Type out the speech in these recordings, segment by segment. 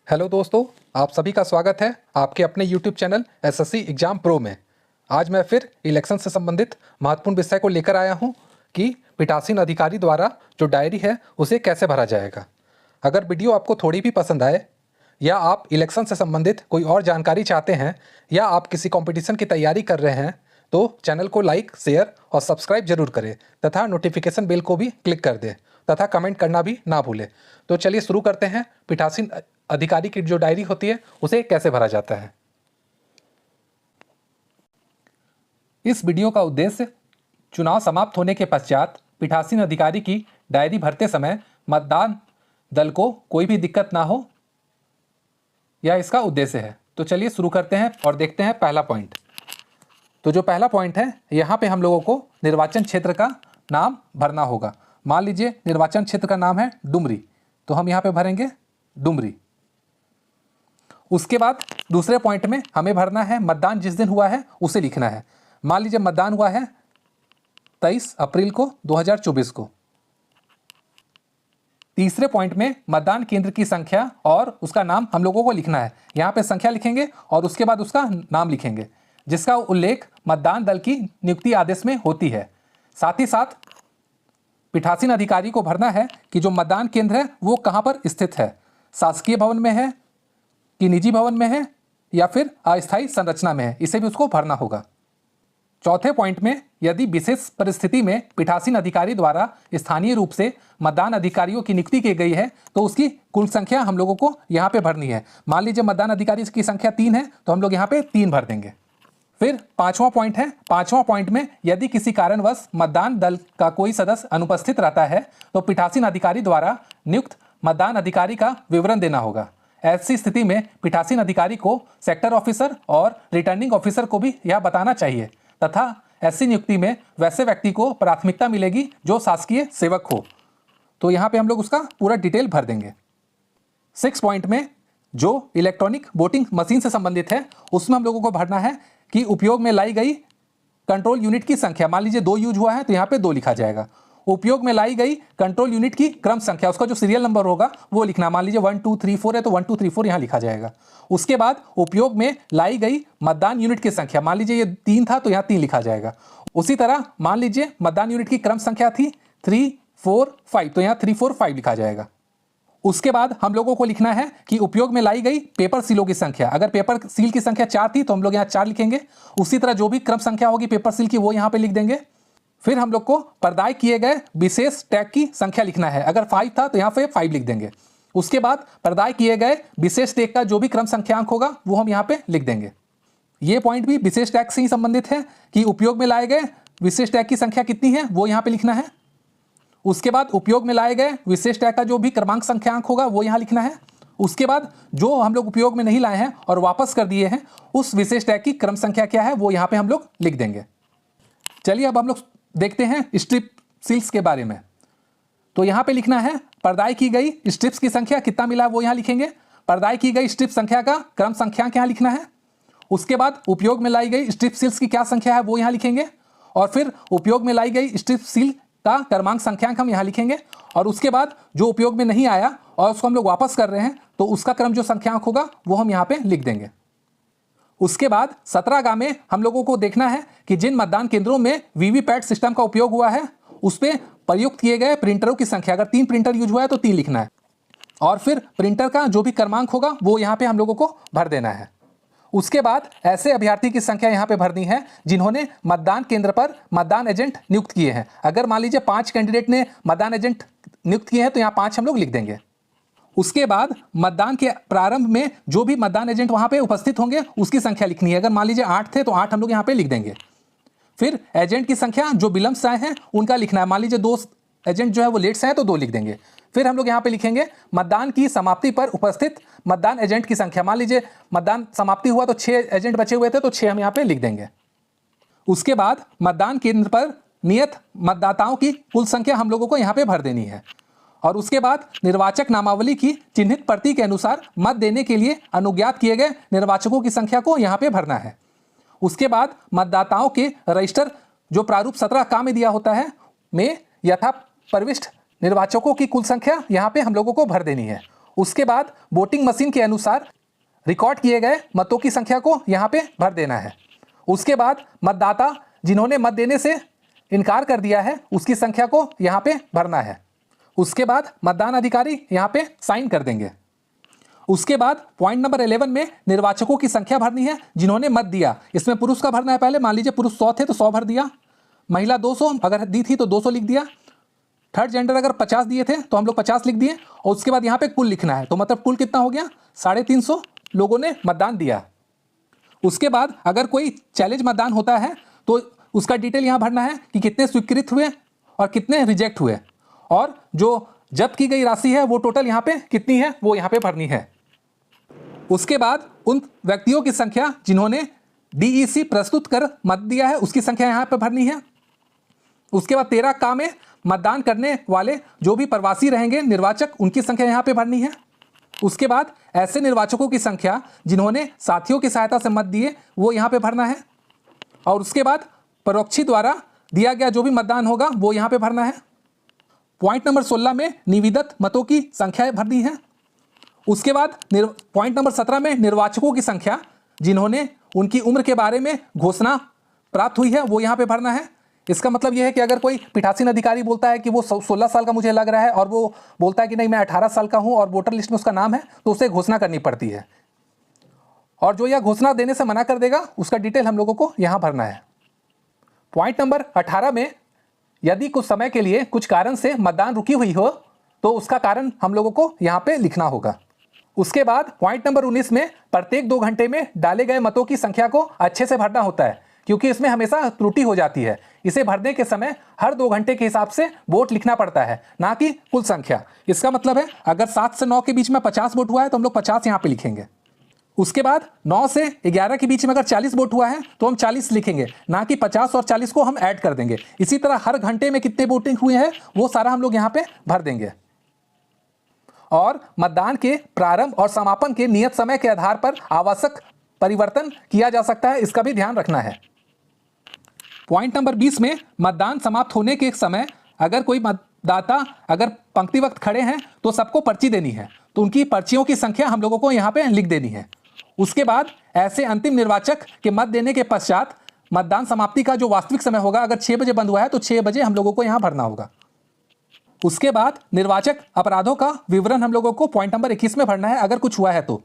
Hello दोस्तों, आप सभी का स्वागत है आपके अपने YouTube channel SSC exam pro में। आज मैं फिर इलेक्शन से संबंधित महत्वपूर्ण विषय को लेकर आया हूं कि पीठासीन अधिकारी द्वारा जो डायरी है उसे कैसे भरा जाएगा। अगर वीडियो आपको थोड़ी भी पसंद आए या आप इलेक्शन से संबंधित कोई और जानकारी चाहते हैं या आप किसी कॉम्पिटिशन की तैयारी कर रहे हैं तो चैनल को लाइक, शेयर और सब्सक्राइब जरूर करें तथा नोटिफिकेशन बेल को भी क्लिक कर दें तथा कमेंट करना भी ना भूलें। तो चलिए शुरू करते हैं। पीठासीन अधिकारी की जो डायरी होती है उसे कैसे भरा जाता है। इस वीडियो का उद्देश्य चुनाव समाप्त होने के पश्चात पीठासीन अधिकारी की डायरी भरते समय मतदान दल को कोई भी दिक्कत ना हो, यह इसका उद्देश्य है। तो चलिए शुरू करते हैं और देखते हैं पहला पॉइंट। तो जो पहला पॉइंट है, यहाँ पे हम लोगों को निर्वाचन क्षेत्र का नाम भरना होगा। मान लीजिए निर्वाचन क्षेत्र का नाम है डुमरी, तो हम यहाँ पे भरेंगे डुमरी। उसके बाद दूसरे पॉइंट में हमें भरना है मतदान जिस दिन हुआ है उसे लिखना है। मान लीजिए मतदान हुआ है 23 अप्रैल को 2024 को। तीसरे पॉइंट में मतदान केंद्र की संख्या और उसका नाम हम लोगों को लिखना है। यहाँ पे संख्या लिखेंगे और उसके बाद उसका नाम लिखेंगे जिसका उल्लेख मतदान दल की नियुक्ति आदेश में होती है। साथ ही साथ पीठासीन अधिकारी को भरना है कि जो मतदान केंद्र है वो कहाँ पर स्थित है, शासकीय भवन में है कि निजी भवन में है या फिर अस्थायी संरचना में है, इसे भी उसको भरना होगा। चौथे पॉइंट में यदि विशेष परिस्थिति में पीठासीन अधिकारी द्वारा स्थानीय रूप से मतदान अधिकारियों की नियुक्ति की गई है तो उसकी कुल संख्या हम लोगों को यहाँ पे भरनी है। मान लीजिए मतदान अधिकारी की संख्या 3 है तो हम लोग यहाँ पे 3 भर देंगे। फिर पांचवा पॉइंट है, पांचवा पॉइंट में यदि किसी कारणवश मतदान दल का कोई सदस्य अनुपस्थित रहता है तो पीठासीन अधिकारी द्वारा नियुक्त मतदान अधिकारी का विवरण देना होगा। ऐसी स्थिति में पीठासीन अधिकारी को सेक्टर ऑफिसर और रिटर्निंग ऑफिसर को भी यह बताना चाहिए तथा ऐसी नियुक्ति में वैसे व्यक्ति को प्राथमिकता मिलेगी जो शासकीय सेवक हो। तो यहाँ पे हम लोग उसका पूरा डिटेल भर देंगे। 6 पॉइंट में जो इलेक्ट्रॉनिक वोटिंग मशीन से संबंधित है उसमें हम लोगों को भरना है कि उपयोग में लाई गई कंट्रोल यूनिट की संख्या। मान लीजिए 2 यूज हुआ है तो यहाँ पे 2 लिखा जाएगा। उपयोग में लाई गई कंट्रोल यूनिट की क्रम संख्या, उसका जो सीरियल नंबर होगा वो लिखना। मान लीजिए 1 2 3 4 है तो 1 2 3 4 यहाँ लिखा जाएगा। उसके बाद उपयोग में लाई गई मतदान यूनिट की संख्या, मान लीजिए ये 3 था तो यहाँ 3 लिखा जाएगा। उसी तरह मान लीजिए मतदान यूनिट की क्रम संख्या थी 3 4 5 तो यहाँ 3 4 5 लिखा जाएगा। उसके बाद हम लोगों को लिखना है कि उपयोग में लाई गई पेपर सीलों की संख्या। अगर पेपर सील की संख्या 4 थी तो हम लोग यहाँ 4 लिखेंगे। उसी तरह जो भी क्रम संख्या होगी पेपर सील की वो यहाँ पे लिख देंगे। फिर हम लोग को पर्दाय किए गए विशेष टैग की संख्या लिखना है। अगर 5 था तो यहाँ पे 5 लिख देंगे। उसके बाद पर्दाय किए गए विशेष टैग का जो भी क्रम संख्यांक होगा वो हम यहाँ पे लिख देंगे। ये पॉइंट भी विशेष टैग से ही संबंधित है कि उपयोग में लाए गए विशेष टैग की संख्या कितनी है वो यहाँ पे लिखना है। उसके बाद उपयोग में लाए गए विशेष टैग का जो भी क्रमांक संख्यांक होगा वो यहाँ लिखना है। उसके बाद जो हम लोग उपयोग में नहीं लाए हैं और वापस कर दिए हैं उस विशेष टैग की क्रम संख्या क्या है वो यहाँ पे हम लोग लिख देंगे। चलिए अब हम लोग देखते हैं स्ट्रिप सील्स के बारे में। तो यहाँ पे लिखना है पर्दाय की गई स्ट्रिप्स की संख्या कितना मिला वो यहाँ लिखेंगे। पर्दाय की गई स्ट्रिप संख्या का क्रम संख्यांक यहाँ लिखना है। उसके बाद उपयोग में लाई गई स्ट्रिप सील्स की क्या संख्या है वो यहाँ लिखेंगे। और फिर उपयोग में लाई गई स्ट्रिप सील का क्रमांक संख्यांक हम यहाँ लिखेंगे। और उसके बाद जो उपयोग में नहीं आया और उसको हम लोग वापस कर रहे हैं तो उसका क्रम जो संख्यांक होगा वो हम यहाँ पे लिख देंगे। उसके बाद 17 में हम लोगों को देखना है कि जिन मतदान केंद्रों में वीवीपैट सिस्टम का उपयोग हुआ है उस पर प्रयुक्त किए गए प्रिंटरों की संख्या। अगर 3 प्रिंटर यूज हुआ है तो 3 लिखना है। और फिर प्रिंटर का जो भी क्रमांक होगा वो यहाँ पे हम लोगों को भर देना है। उसके बाद ऐसे अभ्यर्थी की संख्या यहाँ पे भरनी है जिन्होंने मतदान केंद्र पर मतदान एजेंट नियुक्त किए हैं। अगर मान लीजिए 5 कैंडिडेट ने मतदान एजेंट नियुक्त किए हैं तो यहाँ 5 हम लोग लिख देंगे। उसके बाद मतदान के प्रारंभ में जो भी मतदान एजेंट वहाँ पे उपस्थित होंगे उसकी संख्या लिखनी है। अगर मान लीजिए 8 थे तो 8 हम लोग यहाँ पे लिख देंगे। फिर एजेंट की संख्या जो विलंब से आए हैं उनका लिखना है। मान लीजिए 2 एजेंट जो है वो लेट से आए तो 2 लिख देंगे। फिर हम लोग यहाँ पे लिखेंगे मतदान की समाप्ति पर उपस्थित मतदान एजेंट की संख्या। मान लीजिए मतदान समाप्ति हुआ तो 6 एजेंट बचे हुए थे तो 6 हम यहाँ पे लिख देंगे। उसके बाद मतदान केंद्र पर नियत मतदाताओं की कुल संख्या हम लोगों को यहाँ पे भर देनी है। और उसके बाद निर्वाचक नामावली की चिन्हित प्रति के अनुसार मत देने के लिए अनुज्ञात किए गए निर्वाचकों की संख्या को यहाँ पे भरना है। उसके बाद मतदाताओं के रजिस्टर जो प्रारूप 17 का में दिया होता है में यथा प्रविष्ट निर्वाचकों की कुल संख्या यहाँ पे हम लोगों को भर देनी है। उसके बाद वोटिंग मशीन के अनुसार रिकॉर्ड किए गए मतों की संख्या को यहाँ पे भर देना है। उसके बाद मतदाता जिन्होंने मत देने से इनकार कर दिया है उसकी संख्या को यहाँ पे भरना है। उसके बाद मतदान अधिकारी यहाँ पे साइन कर देंगे। उसके बाद पॉइंट नंबर 11 में निर्वाचकों की संख्या भरनी है जिन्होंने मत दिया। इसमें पुरुष का भरना है पहले, मान लीजिए पुरुष 100 थे तो 100 भर दिया, महिला 200 अगर दी थी तो 200 लिख दिया, थर्ड जेंडर अगर 50 दिए थे तो हम लोग 50 लिख दिए। और उसके बाद यहाँ पे कुल लिखना है, तो मतलब कुल कितना हो गया, 350 लोगों ने मतदान दिया। उसके बाद अगर कोई चैलेंज मतदान होता है तो उसका डिटेल यहाँ भरना है कि कितने स्वीकृत हुए और कितने रिजेक्ट हुए, और जो जब्त की गई राशि है वो टोटल यहाँ पे कितनी है वो यहाँ पे भरनी है। उसके बाद उन व्यक्तियों की संख्या जिन्होंने डीईसी प्रस्तुत कर मत दिया है उसकी संख्या यहाँ पे भरनी है। उसके बाद 13 का में मतदान करने वाले जो भी प्रवासी रहेंगे निर्वाचक उनकी संख्या यहाँ पे भरनी है। उसके बाद ऐसे निर्वाचकों की संख्या जिन्होंने साथियों की सहायता से मत दिए वो यहाँ पे भरना है। और उसके बाद परोक्षी द्वारा दिया गया जो भी मतदान होगा वो यहाँ पे भरना है। पॉइंट नंबर 16 में निविदत मतों की संख्या भरनी है। उसके बाद पॉइंट नंबर 17 में निर्वाचकों की संख्या जिन्होंने उनकी उम्र के बारे में घोषणा प्राप्त हुई है वो यहाँ पे भरना है। इसका मतलब यह है कि अगर कोई पीठासीन अधिकारी बोलता है कि वो 16 साल का मुझे लग रहा है और वो बोलता है कि नहीं मैं 18 साल का हूँ और वोटर लिस्ट में उसका नाम है, तो उसे घोषणा करनी पड़ती है। और जो यह घोषणा देने से मना कर देगा उसका डिटेल हम लोगों को यहाँ भरना है। पॉइंट नंबर 18 में यदि कुछ समय के लिए कुछ कारण से मतदान रुकी हुई हो तो उसका कारण हम लोगों को यहाँ पे लिखना होगा। उसके बाद पॉइंट नंबर 19 में प्रत्येक 2 घंटे में डाले गए मतों की संख्या को अच्छे से भरना होता है, क्योंकि इसमें हमेशा त्रुटि हो जाती है। इसे भरने के समय हर 2 घंटे के हिसाब से वोट लिखना पड़ता है, ना कि कुल संख्या। इसका मतलब है अगर 7 से 9 के बीच में 50 वोट हुआ है तो हम लोग 50 यहाँ पे लिखेंगे। उसके बाद 9 से 11 के बीच में अगर 40 वोट हुआ है तो हम 40 लिखेंगे, ना कि 50 और 40 को हम ऐड कर देंगे। इसी तरह हर घंटे में कितने वोटिंग हुए हैं वो सारा हम लोग यहाँ पे भर देंगे। और मतदान के प्रारंभ और समापन के नियत समय के आधार पर आवश्यक परिवर्तन किया जा सकता है, इसका भी ध्यान रखना है। पॉइंट नंबर 20 में मतदान समाप्त होने के समय अगर कोई मतदाता अगर पंक्ति वक्त खड़े हैं तो सबको पर्ची देनी है, तो उनकी पर्चियों की संख्या हम लोगों को यहाँ पे लिख देनी है। उसके बाद ऐसे अंतिम निर्वाचक के मत देने के पश्चात मतदान समाप्ति का जो वास्तविक समय होगा, अगर 6 बजे बंद हुआ है तो 6 बजे हम लोगों को यहाँ भरना होगा। उसके बाद निर्वाचक अपराधों का विवरण हम लोगों को पॉइंट नंबर 21 में भरना है। अगर कुछ हुआ है तो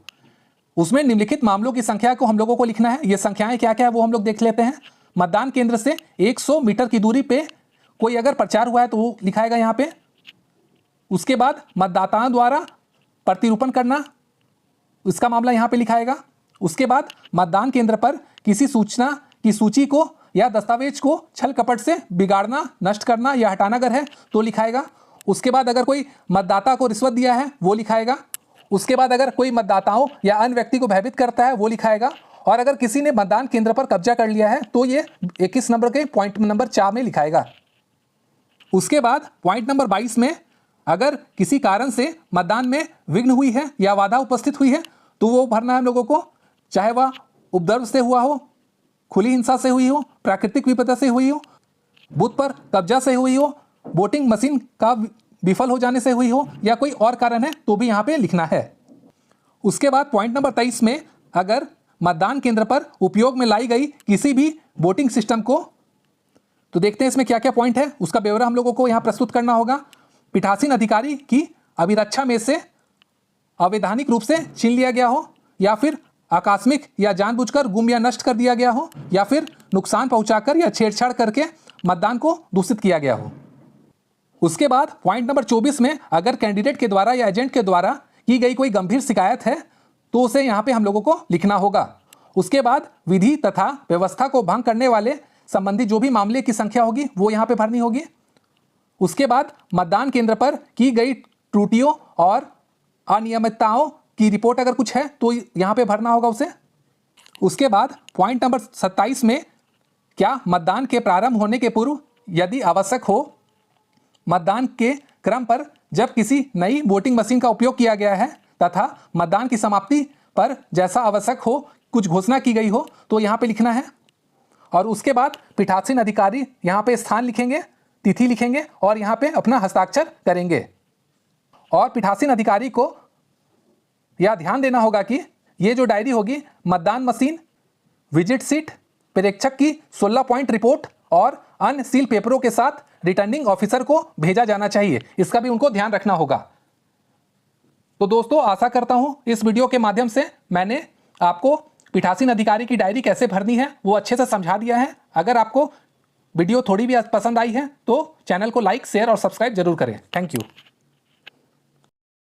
उसमें निम्नलिखित मामलों की संख्या को हम लोगों को लिखना है। ये संख्याएं क्या क्या है वो हम लोग देख लेते हैं। मतदान केंद्र से 100 मीटर की दूरी पे कोई अगर प्रचार हुआ है तो वो लिखाएगा यहाँ पे। उसके बाद मतदाताओं द्वारा प्रतिरूपण करना, इसका मामला यहाँ पे लिखाएगा। उसके बाद मतदान केंद्र पर किसी सूचना की सूची को या दस्तावेज को छल कपट से बिगाड़ना, नष्ट करना या हटाना अगर है तो लिखाएगा। उसके बाद अगर कोई मतदाता को रिश्वत दिया है वो लिखाएगा। उसके बाद अगर कोई मतदाताओं या अन्य व्यक्ति को भयभीत करता है वो लिखाएगा। और अगर किसी ने मतदान केंद्र पर कब्जा कर लिया है तो ये 21 नंबर के पॉइंट नंबर 4 में लिखाएगा। उसके बाद पॉइंट नंबर 22 में अगर किसी कारण से मतदान में विघ्न हुई है या बाधा उपस्थित हुई है तो वो भरना है हम लोगों को, चाहे वह उपद्रव से हुआ हो, खुली हिंसा से हुई हो, प्राकृतिक विपदा से हुई हो, बूथ पर कब्जा से हुई हो, वोटिंग मशीन का विफल हो जाने से हुई हो, या कोई और कारण है तो भी यहाँ पे लिखना है। उसके बाद पॉइंट नंबर 23 में अगर मतदान केंद्र पर उपयोग में लाई गई किसी भी वोटिंग सिस्टम को, तो देखते हैं इसमें क्या क्या पॉइंट है, उसका ब्यौरा हम लोगों को यहाँ प्रस्तुत करना होगा। पीठासीन अधिकारी की अभिरक्षा में से अवैधानिक रूप से छीन लिया गया हो, या फिर आकस्मिक या जानबूझकर गुम या नष्ट कर दिया गया हो, या फिर नुकसान पहुंचाकर या छेड़छाड़ करके मतदान को दूषित किया गया हो। उसके बाद पॉइंट नंबर 24 में अगर कैंडिडेट के द्वारा या एजेंट के द्वारा की गई कोई गंभीर शिकायत है तो उसे यहाँ पे हम लोगों को लिखना होगा। उसके बाद विधि तथा व्यवस्था को भंग करने वाले संबंधी जो भी मामले की संख्या होगी वो यहाँ पे भरनी होगी। उसके बाद मतदान केंद्र पर की गई त्रुटियों और अनियमितताओं की रिपोर्ट अगर कुछ है तो यहाँ पे भरना होगा उसे। उसके बाद पॉइंट नंबर 27 में क्या मतदान के प्रारंभ होने के पूर्व यदि आवश्यक हो, मतदान के क्रम पर जब किसी नई वोटिंग मशीन का उपयोग किया गया है तथा मतदान की समाप्ति पर जैसा आवश्यक हो कुछ घोषणा की गई हो तो यहाँ पे लिखना है। और उसके बाद पीठासीन अधिकारी यहाँ पे स्थान लिखेंगे, तिथि लिखेंगे और यहाँ पे अपना हस्ताक्षर करेंगे। और पीठासीन अधिकारी को यह ध्यान देना होगा कि ये जो डायरी होगी मतदान मशीन, विजिट सीट, प्रेक्षक की 16 पॉइंट रिपोर्ट और अन्य सील पेपरों के साथ रिटर्निंग ऑफिसर को भेजा जाना चाहिए। इसका भी उनको ध्यान रखना होगा। तो दोस्तों, आशा करता हूं इस वीडियो के माध्यम से मैंने आपको पीठासीन अधिकारी की डायरी कैसे भरनी है वो अच्छे से समझा दिया है। अगर आपको वीडियो थोड़ी भी पसंद आई है तो चैनल को लाइक, शेयर और सब्सक्राइब जरूर करें। Thank you.